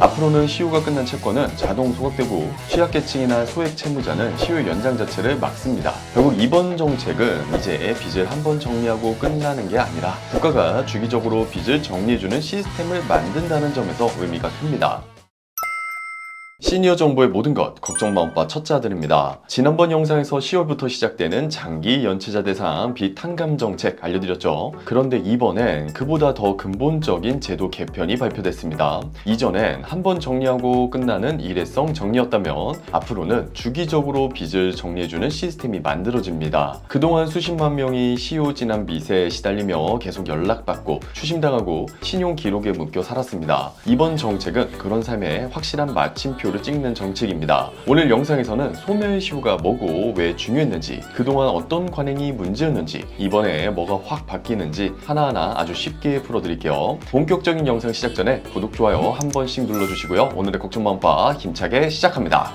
앞으로는 시효가 끝난 채권은 자동 소각되고 취약계층이나 소액 채무자는 시효 연장 자체를 막습니다. 결국 이번 정책은 이제 빚을 한번 정리하고 끝나는 게 아니라 국가가 주기적으로 빚을 정리해주는 시스템을 만든다는 점에서 의미가 큽니다. 시니어 정보의 모든 것, 걱정 마옴바 첫째 아들입니다. 지난번 영상에서 10월부터 시작되는 장기 연체자 대상 빚 탕감 정책 알려드렸죠. 그런데 이번엔 그보다 더 근본적인 제도 개편이 발표됐습니다. 이전엔 한번 정리하고 끝나는 일회성 정리였다면 앞으로는 주기적으로 빚을 정리해주는 시스템이 만들어집니다. 그동안 수십만 명이 시효 지난 빚에 시달리며 계속 연락받고 추심당하고 신용 기록에 묶여 살았습니다. 이번 정책은 그런 삶에 확실한 마침표를 찍는 정책입니다. 오늘 영상에서는 소멸시효가 뭐고 왜 중요했는지, 그동안 어떤 관행이 문제였는지, 이번에 뭐가 확 바뀌는지 하나하나 아주 쉽게 풀어드릴게요. 본격적인 영상 시작 전에 구독, 좋아요 한 번씩 눌러주시고요. 오늘의 걱정 마음바 힘차게 시작합니다.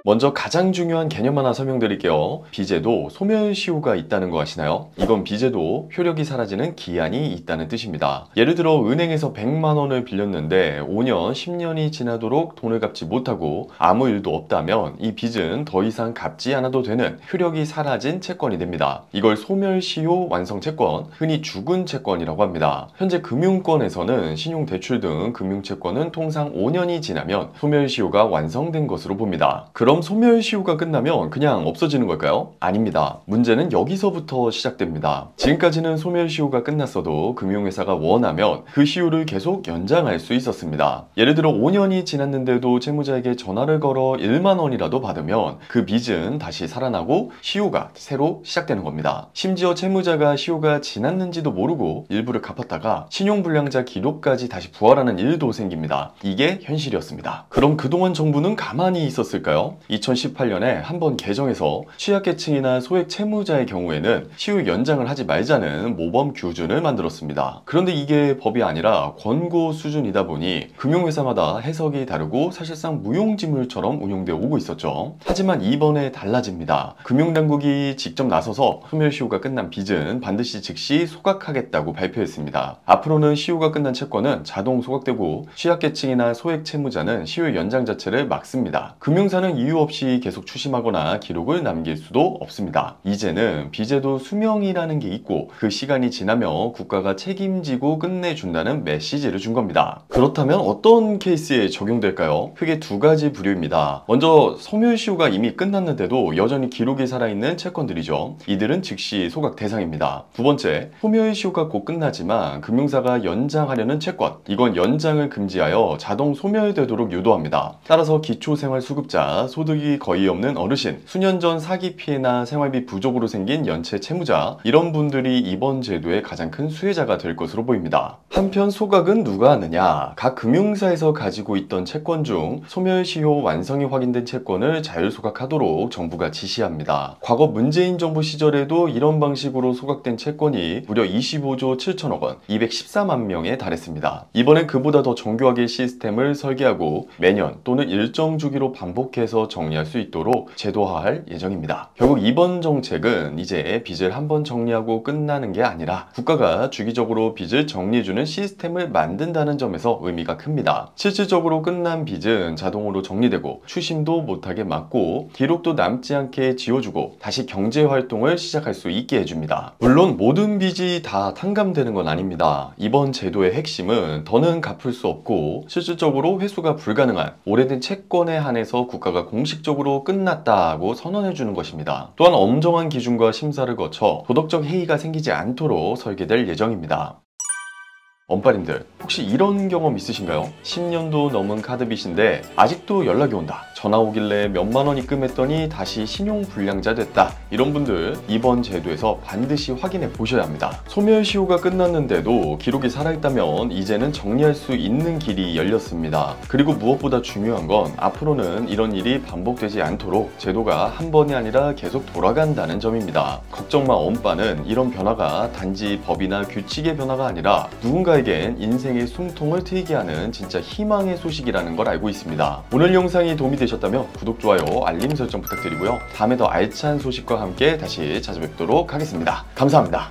먼저 가장 중요한 개념 하나 설명드릴게요. 빚에도 소멸시효가 있다는 거 아시나요? 이건 빚에도 효력이 사라지는 기한이 있다는 뜻입니다. 예를 들어 은행에서 100만 원을 빌렸는데 5년, 10년이 지나도록 돈을 갚지 못하고 아무 일도 없다면 이 빚은 더 이상 갚지 않아도 되는 효력이 사라진 채권이 됩니다. 이걸 소멸시효 완성채권, 흔히 죽은 채권이라고 합니다. 현재 금융권에서는 신용대출 등 금융채권은 통상 5년이 지나면 소멸시효가 완성된 것으로 봅니다. 그럼 소멸시효가 끝나면 그냥 없어지는 걸까요? 아닙니다. 문제는 여기서부터 시작됩니다. 지금까지는 소멸시효가 끝났어도 금융회사가 원하면 그 시효를 계속 연장할 수 있었습니다. 예를 들어 5년이 지났는데도 채무자에게 전화를 걸어 1만 원이라도 받으면 그 빚은 다시 살아나고 시효가 새로 시작되는 겁니다. 심지어 채무자가 시효가 지났는지도 모르고 일부를 갚았다가 신용불량자 기록까지 다시 부활하는 일도 생깁니다. 이게 현실이었습니다. 그럼 그동안 정부는 가만히 있었을까요? 2018년에 한번 개정해서 취약계층이나 소액 채무자의 경우에는 시효 연장을 하지 말자는 모범 규준을 만들었습니다. 그런데 이게 법이 아니라 권고 수준이다 보니 금융회사마다 해석이 다르고 사실상 무용지물처럼 운용되어 오고 있었죠. 하지만 이번에 달라집니다. 금융당국이 직접 나서서 소멸시효가 끝난 빚은 반드시 즉시 소각하겠다고 발표했습니다. 앞으로는 시효가 끝난 채권은 자동 소각되고 취약계층이나 소액 채무자는 시효 연장 자체를 막습니다. 금융사는 이유 없이 계속 추심하거나 기록을 남길 수도 없습니다. 이제는 빚에도 수명이라는 게 있고 그 시간이 지나면 국가가 책임지고 끝내준다는 메시지를 준 겁니다. 그렇다면 어떤 케이스에 적용될까요? 크게 두 가지 부류입니다. 먼저 소멸시효가 이미 끝났는데도 여전히 기록이 살아있는 채권들이죠. 이들은 즉시 소각 대상입니다. 두 번째, 소멸시효가 곧 끝나지만 금융사가 연장하려는 채권, 이건 연장을 금지하여 자동 소멸되도록 유도합니다. 따라서 기초생활수급자, 소득이 거의 없는 어르신, 수년 전 사기 피해나 생활비 부족으로 생긴 연체 채무자, 이런 분들이 이번 제도의 가장 큰 수혜자가 될 것으로 보입니다. 한편 소각은 누가 하느냐? 각 금융사에서 가지고 있던 채권 중 소멸시효 완성이 확인된 채권을 자율소각하도록 정부가 지시합니다. 과거 문재인 정부 시절에도 이런 방식으로 소각된 채권이 무려 25조 7천억 원, 214만 명에 달했습니다. 이번엔 그보다 더 정교하게 시스템을 설계하고 매년 또는 일정 주기로 반복해서 정리할 수 있도록 제도화할 예정입니다. 결국 이번 정책은 이제 빚을 한번 정리하고 끝나는 게 아니라 국가가 주기적으로 빚을 정리해주는 시스템을 만든다는 점에서 의미가 큽니다. 실질적으로 끝난 빚은 자동으로 정리되고 추심도 못하게 막고 기록도 남지 않게 지워주고 다시 경제활동을 시작할 수 있게 해줍니다. 물론 모든 빚이 다 탕감되는 건 아닙니다. 이번 제도의 핵심은 더는 갚을 수 없고 실질적으로 회수가 불가능한 오래된 채권에 한해서 국가가 공식적으로 끝났다고 선언해주는 것입니다. 또한 엄정한 기준과 심사를 거쳐 도덕적 해이가 생기지 않도록 설계될 예정입니다. 엄빠님들, 혹시 이런 경험 있으신가요? 10년도 넘은 카드빚인데 아직도 연락이 온다, 전화 오길래 몇만 원 입금했더니 다시 신용불량자 됐다, 이런 분들 이번 제도에서 반드시 확인해 보셔야 합니다. 소멸시효가 끝났는데도 기록이 살아있다면 이제는 정리할 수 있는 길이 열렸습니다. 그리고 무엇보다 중요한 건 앞으로는 이런 일이 반복되지 않도록 제도가 한 번이 아니라 계속 돌아간다는 점입니다. 걱정마 엄빠는 이런 변화가 단지 법이나 규칙의 변화가 아니라 누군가에겐 인생의 숨통을 트이게 하는 진짜 희망의 소식이라는 걸 알고 있습니다. 오늘 영상이 도움이 되셨다면 구독, 좋아요, 알림 설정 부탁드리고요. 다음에 더 알찬 소식과 함께 다시 찾아뵙도록 하겠습니다. 감사합니다.